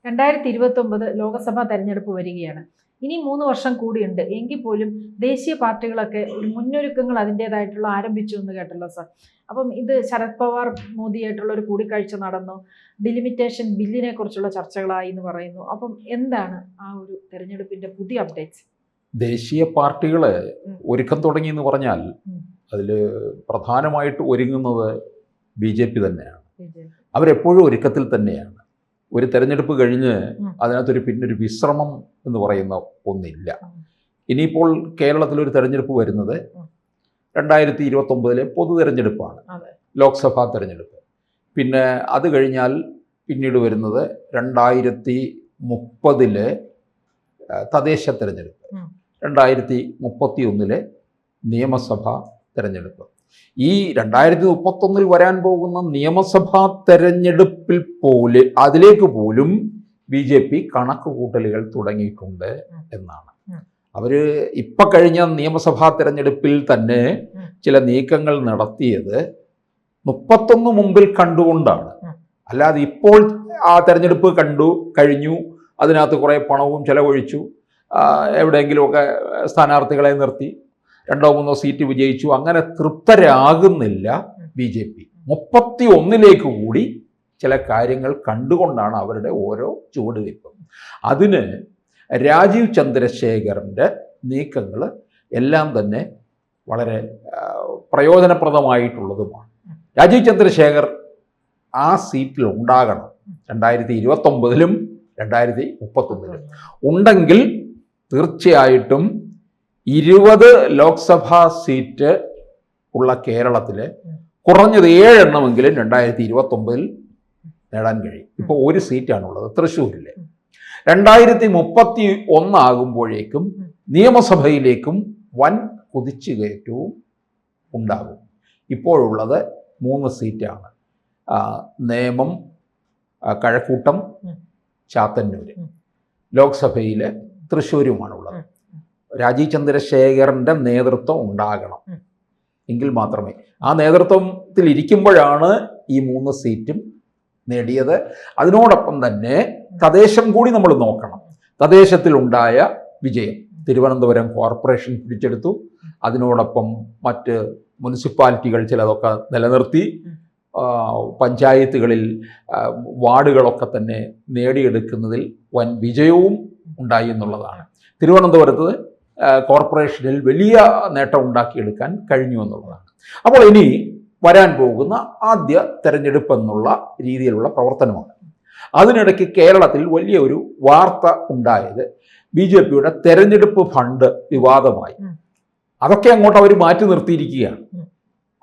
2029 ലോക്സഭാ തെരഞ്ഞെടുപ്പ് വരികയാണ്. ഇനി 3 വർഷം കൂടിയുണ്ട്. എങ്കിൽ പോലും ദേശീയ പാർട്ടികളൊക്കെ ഒരു മുന്നൊരുക്കങ്ങൾ അതിൻ്റെതായിട്ടുള്ള ആരംഭിച്ചു എന്ന് കേട്ടല്ലോ സാർ. അപ്പം ഇത് ശരത് പവാർ മോദിയായിട്ടുള്ള ഒരു കൂടിക്കാഴ്ച നടന്നു. ഡിലിമിറ്റേഷൻ ബില്ലിനെ കുറിച്ചുള്ള ചർച്ചകളായി എന്ന് പറയുന്നു. അപ്പം എന്താണ് ആ ഒരു തെരഞ്ഞെടുപ്പിന്റെ പുതിയ അപ്ഡേറ്റ്സ്? ദേശീയ പാർട്ടികള് ഒരുക്കം തുടങ്ങി എന്ന് പറഞ്ഞാൽ അതിൽ പ്രധാനമായിട്ട് ഒരുങ്ങുന്നത് BJP തന്നെയാണ്. അവരെപ്പോഴും ഒരുക്കത്തിൽ തന്നെയാണ്. ഒരു തെരഞ്ഞെടുപ്പ് കഴിഞ്ഞ് അതിനകത്തൊരു പിന്നൊരു വിശ്രമം എന്ന് പറയുന്ന ഒന്നില്ല. ഇനിയിപ്പോൾ കേരളത്തിലൊരു തെരഞ്ഞെടുപ്പ് വരുന്നത് 2029 പൊതു തെരഞ്ഞെടുപ്പാണ്, ലോക്സഭാ തെരഞ്ഞെടുപ്പ്. പിന്നെ അത് കഴിഞ്ഞാൽ പിന്നീട് വരുന്നത് 2030 തദ്ദേശ തെരഞ്ഞെടുപ്പ്, 2031 നിയമസഭാ തെരഞ്ഞെടുപ്പ്. ഈ 2031 വരാൻ പോകുന്ന നിയമസഭാ തെരഞ്ഞെടുപ്പിൽ അതിലേക്ക് പോലും BJP കണക്ക് കൂട്ടലുകൾ തുടങ്ങിയിട്ടുണ്ട് എന്നാണ്. അവര് ഇപ്പൊ കഴിഞ്ഞ നിയമസഭാ തെരഞ്ഞെടുപ്പിൽ തന്നെ ചില നീക്കങ്ങൾ നടത്തിയത് 31 മുമ്പിൽ കണ്ടുകൊണ്ടാണ്. അല്ലാതെ ഇപ്പോൾ ആ തെരഞ്ഞെടുപ്പ് കഴിഞ്ഞു, അതിനകത്ത് കുറെ പണവും ചെലവഴിച്ചു, എവിടെയെങ്കിലുമൊക്കെ സ്ഥാനാർത്ഥികളെ നിർത്തി 2-3 സീറ്റ് വിജയിച്ചു, അങ്ങനെ തൃപ്തരാകുന്നില്ല BJP. 31 കൂടി ചില കാര്യങ്ങൾ കണ്ടുകൊണ്ടാണ് അവരുടെ ഓരോ ചുവടുവയ്പ്പും. അതിന് രാജീവ് ചന്ദ്രശേഖറിൻ്റെ നീക്കങ്ങൾ എല്ലാം തന്നെ വളരെ പ്രയോജനപ്രദമായിട്ടുള്ളതുമാണ്. രാജീവ് ചന്ദ്രശേഖർ ആ സീറ്റിൽ ഉണ്ടാകണം 2029 2031 ഉണ്ടെങ്കിൽ തീർച്ചയായിട്ടും 20 ലോക്സഭാ സീറ്റ് ഉള്ള കേരളത്തിൽ കുറഞ്ഞത് 7 എണ്ണമെങ്കിലും 2029 നേടാൻ കഴിയും. ഇപ്പോൾ ഒരു സീറ്റാണുള്ളത് തൃശ്ശൂരിൽ. 2031 ആകുമ്പോഴേക്കും നിയമസഭയിലേക്കും വൻ കുതിച്ചുകയറ്റവും ഉണ്ടാകും. ഇപ്പോഴുള്ളത് 3 സീറ്റാണ്. നേമം, കഴക്കൂട്ടം, ചാത്തന്നൂർ. ലോക്സഭയിൽ തൃശ്ശൂരുമാണുള്ളത്. രാജീവ് ചന്ദ്രശേഖറിൻ്റെ നേതൃത്വം ഉണ്ടാകണം എങ്കിൽ മാത്രമേ. ആ നേതൃത്വത്തിൽ ഇരിക്കുമ്പോഴാണ് ഈ 3 സീറ്റും നേടിയത്. അതിനോടൊപ്പം തന്നെ തദ്ദേശം കൂടി നമ്മൾ നോക്കണം. തദ്ദേശത്തിലുണ്ടായ വിജയം, തിരുവനന്തപുരം കോർപ്പറേഷൻ പിടിച്ചെടുത്തു. അതിനോടൊപ്പം മറ്റ് മുനിസിപ്പാലിറ്റികൾ ചിലതൊക്കെ നിലനിർത്തി. പഞ്ചായത്തുകളിൽ വാർഡുകളൊക്കെ തന്നെ നേടിയെടുക്കുന്നതിൽ വൻ വിജയവും ഉണ്ടായി എന്നുള്ളതാണ്. തിരുവനന്തപുരത്ത് കോർപ്പറേഷനിൽ വലിയ നേട്ടം ഉണ്ടാക്കിയെടുക്കാൻ കഴിഞ്ഞു എന്നുള്ളതാണ്. അപ്പോൾ ഇനി വരാൻ പോകുന്ന ആദ്യ തെരഞ്ഞെടുപ്പ് എന്നുള്ള രീതിയിലുള്ള പ്രവർത്തനമാണ്. അതിനിടയ്ക്ക് കേരളത്തിൽ വലിയ ഒരു വാർത്ത ഉണ്ടായത് BJPയുടെ തെരഞ്ഞെടുപ്പ് ഫണ്ട് വിവാദമായി. അതൊക്കെ അങ്ങോട്ട് അവർ മാറ്റി നിർത്തിയിരിക്കുകയാണ്.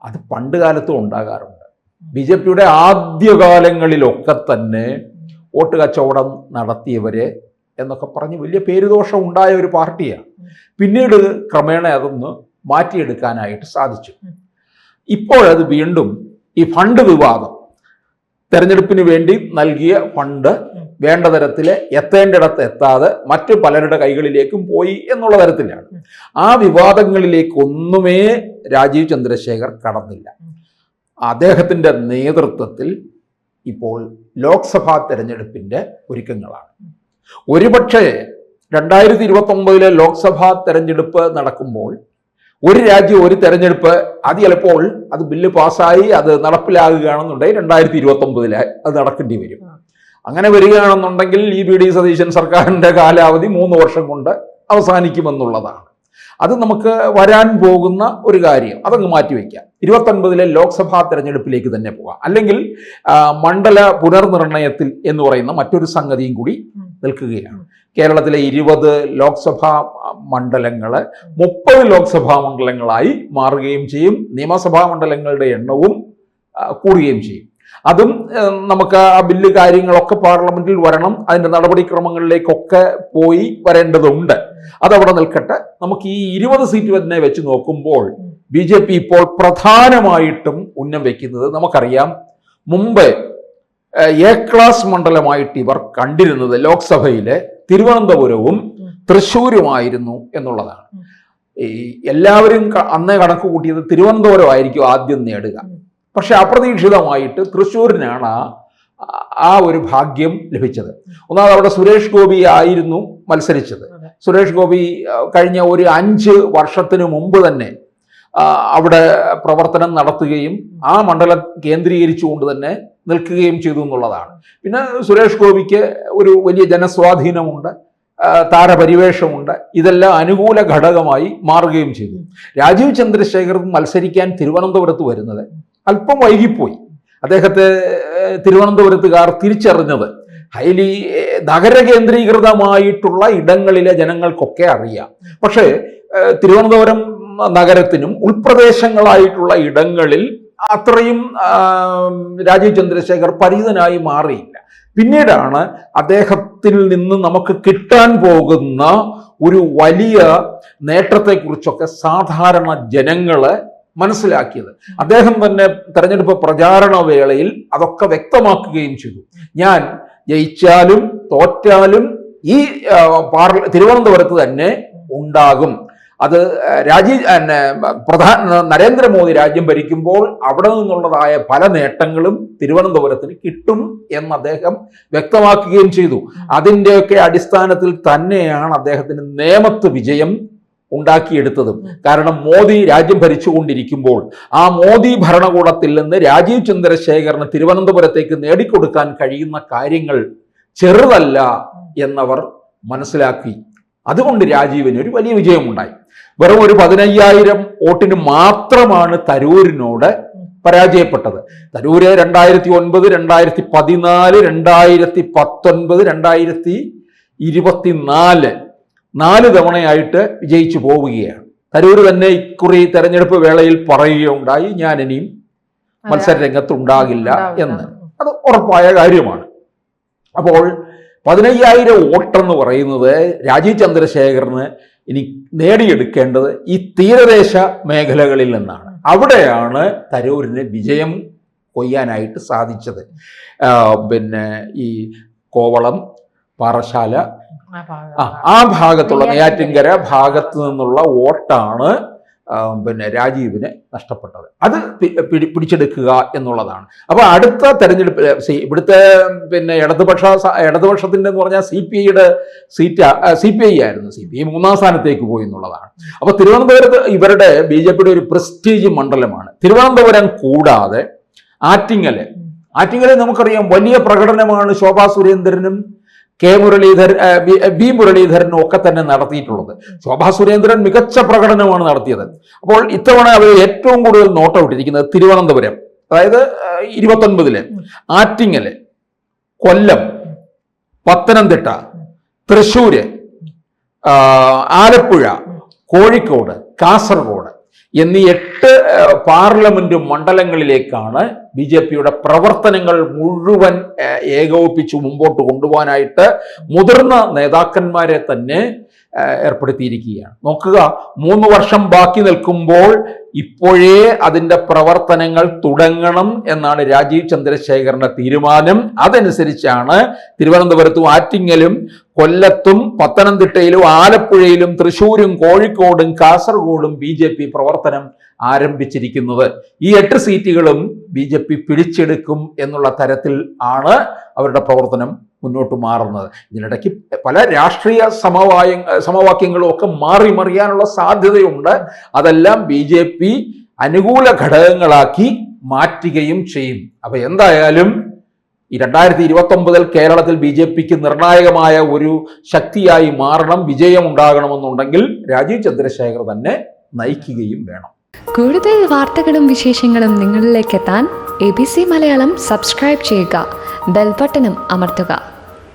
അത് പണ്ട് കാലത്തും ഉണ്ടാകാറുണ്ട്. BJPയുടെ ആദ്യകാലങ്ങളിലൊക്കെ തന്നെ വോട്ട് കച്ചവടം നടത്തിയവരെ എന്നൊക്കെ പറഞ്ഞ് വലിയ പേരുദോഷം ഉണ്ടായ ഒരു പാർട്ടിയാണ്. പിന്നീട് ക്രമേണ അതൊന്ന് മാറ്റിയെടുക്കാനായിട്ട് സാധിച്ചു. ഇപ്പോഴത് വീണ്ടും ഈ ഫണ്ട് വിവാദം, തെരഞ്ഞെടുപ്പിന് വേണ്ടി നൽകിയ ഫണ്ട് വേണ്ട തരത്തിൽ എത്തേണ്ടിടത്ത് എത്താതെ മറ്റു പലരുടെ കൈകളിലേക്കും പോയി എന്നുള്ള തരത്തിലാണ്. ആ വിവാദങ്ങളിലേക്കൊന്നുമേ രാജീവ് ചന്ദ്രശേഖർ കടന്നില്ല. അദ്ദേഹത്തിൻ്റെ നേതൃത്വത്തിൽ ഇപ്പോൾ ലോക്സഭാ തെരഞ്ഞെടുപ്പിൻ്റെ ഒരുക്കങ്ങളാണ്. ഒരുപക്ഷെ 2029 ലോക്സഭാ തെരഞ്ഞെടുപ്പ് നടക്കുമ്പോൾ ഒരു രാജ്യം ഒരു തെരഞ്ഞെടുപ്പ്, അത് ചിലപ്പോൾ അത് ബില്ല് പാസ്സായി അത് നടപ്പിലാകുകയാണെന്നുണ്ടെങ്കിൽ 2029 അത് നടക്കേണ്ടി വരും. അങ്ങനെ വരികയാണെന്നുണ്ടെങ്കിൽ ഈ BD സതീശൻ സർക്കാരിൻ്റെ കാലാവധി 3 വർഷം കൊണ്ട് അവസാനിക്കുമെന്നുള്ളതാണ്. അത് നമുക്ക് വരാൻ പോകുന്ന ഒരു കാര്യം, അതങ്ങ് മാറ്റിവെക്കാം. 29 ലോക്സഭാ തെരഞ്ഞെടുപ്പിലേക്ക് തന്നെ പോകാം. അല്ലെങ്കിൽ മണ്ഡല പുനർനിർണയത്തിൽ എന്ന് പറയുന്ന മറ്റൊരു സംഗതിയും കൂടി നിൽക്കുകയാണ്. കേരളത്തിലെ 20 ലോക്സഭാ മണ്ഡലങ്ങൾ 30 ലോക്സഭാ മണ്ഡലങ്ങളായി മാറുകയും ചെയ്യും. നിയമസഭാ മണ്ഡലങ്ങളുടെ എണ്ണവും കൂടുകയും ചെയ്യും. അതും നമുക്ക് ആ ബില്ല് കാര്യങ്ങളൊക്കെ പാർലമെന്റിൽ വരണം. അതിൻ്റെ നടപടിക്രമങ്ങളിലേക്കൊക്കെ പോയി വരേണ്ടതുണ്ട്. അതവിടെ നിൽക്കട്ടെ. നമുക്ക് ഈ 20 സീറ്റ് തന്നെ വെച്ച് നോക്കുമ്പോൾ BJP ഇപ്പോൾ പ്രധാനമായിട്ടും ഉന്നം വയ്ക്കുന്നത് നമുക്കറിയാം. മുമ്പ് A ക്ലാസ് മണ്ഡലമായിട്ട് ഇവർ കണ്ടിരുന്നത് ലോക്സഭയിലെ തിരുവനന്തപുരവും തൃശ്ശൂരുമായിരുന്നു എന്നുള്ളതാണ്. എല്ലാവരും അന്നേ കണക്ക് കൂട്ടിയത് തിരുവനന്തപുരം ആയിരിക്കും ആദ്യം നേടുക. പക്ഷെ അപ്രതീക്ഷിതമായിട്ട് തൃശ്ശൂരിനാണ് ആ ഒരു ഭാഗ്യം ലഭിച്ചത്. ഒന്നാമത് അവിടെ സുരേഷ് ഗോപി ആയിരുന്നു മത്സരിച്ചത്. സുരേഷ് ഗോപി കഴിഞ്ഞ ഒരു 5 വർഷത്തിന് മുമ്പ് തന്നെ അവിടെ പ്രവർത്തനം നടത്തുകയും ആ മണ്ഡലം കേന്ദ്രീകരിച്ചുകൊണ്ട് തന്നെ നിൽക്കുകയും ചെയ്തു എന്നുള്ളതാണ്. പിന്നെ സുരേഷ് ഗോപിക്ക് ഒരു വലിയ ജനസ്വാധീനമുണ്ട്, താരപരിവേഷമുണ്ട്. ഇതെല്ലാം അനുകൂല ഘടകമായി മാറുകയും ചെയ്തു. രാജീവ് ചന്ദ്രശേഖർ മത്സരിക്കാൻ തിരുവനന്തപുരത്ത് വരുന്നത് അല്പം വൈകിപ്പോയി. അദ്ദേഹത്തെ തിരുവനന്തപുരത്തുകാർ തിരിച്ചറിഞ്ഞത് ഹൈലി നഗര കേന്ദ്രീകൃതമായിട്ടുള്ള ഇടങ്ങളിലെ ജനങ്ങൾക്കൊക്കെ അറിയാം. പക്ഷേ തിരുവനന്തപുരം നഗരത്തിനും ഉൾപ്രദേശങ്ങളായിട്ടുള്ള ഇടങ്ങളിൽ അത്രയും രാജീവ് ചന്ദ്രശേഖർ പരിചിതനായി മാറിയില്ല. പിന്നീടാണ് അദ്ദേഹത്തിൽ നിന്ന് നമുക്ക് കിട്ടാൻ പോകുന്ന ഒരു വലിയ നേട്ടത്തെക്കുറിച്ചൊക്കെ സാധാരണ ജനങ്ങള് മനസ്സിലാക്കിയത്. അദ്ദേഹം തന്നെ തെരഞ്ഞെടുപ്പ് പ്രചാരണ വേളയിൽ അതൊക്കെ വ്യക്തമാക്കുകയും ചെയ്തു. ഞാൻ ജയിച്ചാലും തോറ്റാലും ഈ തിരുവനന്തപുരത്ത് തന്നെ ഉണ്ടാകും. അത് നരേന്ദ്രമോദി രാജ്യം ഭരിക്കുമ്പോൾ അവിടെ നിന്നുള്ളതായ പല നേട്ടങ്ങളും തിരുവനന്തപുരത്തിന് കിട്ടും എന്ന് അദ്ദേഹം വ്യക്തമാക്കുകയും ചെയ്തു. അതിൻ്റെയൊക്കെ അടിസ്ഥാനത്തിൽ തന്നെയാണ് അദ്ദേഹത്തിന് നേമത്ത് വിജയം ഉണ്ടാക്കിയെടുത്തതും. കാരണം മോദി രാജ്യം ഭരിച്ചുകൊണ്ടിരിക്കുമ്പോൾ ആ മോദി ഭരണകൂടത്തിൽ നിന്ന് രാജീവ് ചന്ദ്രശേഖറിന് തിരുവനന്തപുരത്തേക്ക് നേടിക്കൊടുക്കാൻ കഴിയുന്ന കാര്യങ്ങൾ ചെറുതല്ല എന്നവർ മനസ്സിലാക്കി. അതുകൊണ്ട് രാജീവിന് ഒരു വലിയ വിജയമുണ്ടായി. വെറും ഒരു 15,000 വോട്ടിന് മാത്രമാണ് തരൂരിനോട് പരാജയപ്പെട്ടത്. തരൂര് 2009, 2014, 2019, 2024 4 തവണയായിട്ട് വിജയിച്ചു പോവുകയാണ്. തരൂർ തന്നെ ഇക്കുറി തെരഞ്ഞെടുപ്പ് വേളയിൽ പറയുകയുണ്ടായി, ഞാൻ ഇനിയും മത്സര രംഗത്തുണ്ടാകില്ല എന്ന്. അത് ഉറപ്പായ കാര്യമാണ്. അപ്പോൾ 15,000 വോട്ടെന്ന് പറയുന്നത് രാജീവ് ചന്ദ്രശേഖറിന് ഇനി നേടിയെടുക്കേണ്ടത് ഈ തീരദേശ മേഖലകളിൽ നിന്നാണ്. അവിടെയാണ് തരൂരിന് വിജയം കൊയ്യാനായിട്ട് സാധിച്ചത്. പിന്നെ ഈ കോവളം, പാറശാല, ആ ഭാഗത്തുള്ള നെയ്യാറ്റിൻകര ഭാഗത്ത് നിന്നുള്ള വോട്ടാണ് പിന്നെ രാജീവിന് നഷ്ടപ്പെട്ടത്. അത് പിടിച്ചെടുക്കുക എന്നുള്ളതാണ്. അപ്പൊ അടുത്ത തെരഞ്ഞെടുപ്പ് ഇവിടുത്തെ പിന്നെ ഇടതുപക്ഷത്തിന്റെ എന്ന് പറഞ്ഞാൽ CPIയുടെ സീറ്റ് CPI ആയിരുന്നു. CPI 3ാം സ്ഥാനത്തേക്ക് പോയി എന്നുള്ളതാണ്. അപ്പൊ തിരുവനന്തപുരത്ത് ഇവരുടെ BJPയുടെ ഒരു പ്രസ്റ്റീജ് മണ്ഡലമാണ്. തിരുവനന്തപുരം കൂടാതെ ആറ്റിങ്ങല് നമുക്കറിയാം വലിയ പ്രകടനമാണ് ശോഭാ സുരേന്ദ്രനും ബി മുരളീധരനും ഒക്കെ തന്നെ നടത്തിയിട്ടുള്ളത്. ശോഭാ സുരേന്ദ്രൻ മികച്ച പ്രകടനമാണ് നടത്തിയത്. അപ്പോൾ ഇത്തവണ അവർ ഏറ്റവും കൂടുതൽ നോട്ട് ഔട്ടിരിക്കുന്നത് തിരുവനന്തപുരം, അതായത് 29, ആറ്റിങ്ങല്, കൊല്ലം, പത്തനംതിട്ട, തൃശ്ശൂര്, ആലപ്പുഴ, കോഴിക്കോട്, കാസർഗോഡ് എന്നീ 8 പാർലമെന്റ് മണ്ഡലങ്ങളിലേക്കാണ് BJPയുടെ പ്രവർത്തനങ്ങൾ മുഴുവൻ ഏകോപിപ്പിച്ച് മുമ്പോട്ട് കൊണ്ടുപോകാനായിട്ട് മുതിർന്ന നേതാക്കന്മാരെ തന്നെ ഏർപ്പെടുത്തിയിരിക്കുകയാണ്. നോക്കുക, 3 വർഷം ബാക്കി നിൽക്കുമ്പോൾ ഇപ്പോഴേ അതിൻ്റെ പ്രവർത്തനങ്ങൾ തുടങ്ങണം എന്നാണ് രാജീവ് ചന്ദ്രശേഖറിന്റെ തീരുമാനം. അതനുസരിച്ചാണ് തിരുവനന്തപുരത്തും ആറ്റിങ്ങലും കൊല്ലത്തും പത്തനംതിട്ടയിലും ആലപ്പുഴയിലും തൃശ്ശൂരും കോഴിക്കോടും കാസർഗോഡും BJP പ്രവർത്തനം ആരംഭിച്ചിരിക്കുന്നത്. ഈ 8 സീറ്റുകളും BJP പിടിച്ചെടുക്കും എന്നുള്ള തരത്തിൽ ആണ് അവരുടെ പ്രവർത്തനം മുന്നോട്ട് മാറുന്നത്. ഇതിനിടയ്ക്ക് പല രാഷ്ട്രീയ സമവാക്യങ്ങളും ഒക്കെ മറിയാനുള്ള സാധ്യതയുണ്ട്. അതെല്ലാം BJP അനുകൂല ഘടകങ്ങളാക്കി മാറ്റുകയും ചെയ്യും. അപ്പൊ എന്തായാലും ഈ 2029 കേരളത്തിൽ BJPക്ക് നിർണായകമായ ഒരു ശക്തിയായി മാറണം, വിജയം ഉണ്ടാകണമെന്നുണ്ടെങ്കിൽ രാജീവ് ചന്ദ്രശേഖർ തന്നെ നയിക്കുകയും വേണം. കൂടുതൽ വാർത്തകളും വിശേഷങ്ങളും നിങ്ങളിലേക്ക് എത്താൻ ABC മലയാളം സബ്സ്ക്രൈബ് ചെയ്യുക, ബെൽ ബട്ടണും അമർത്തുക.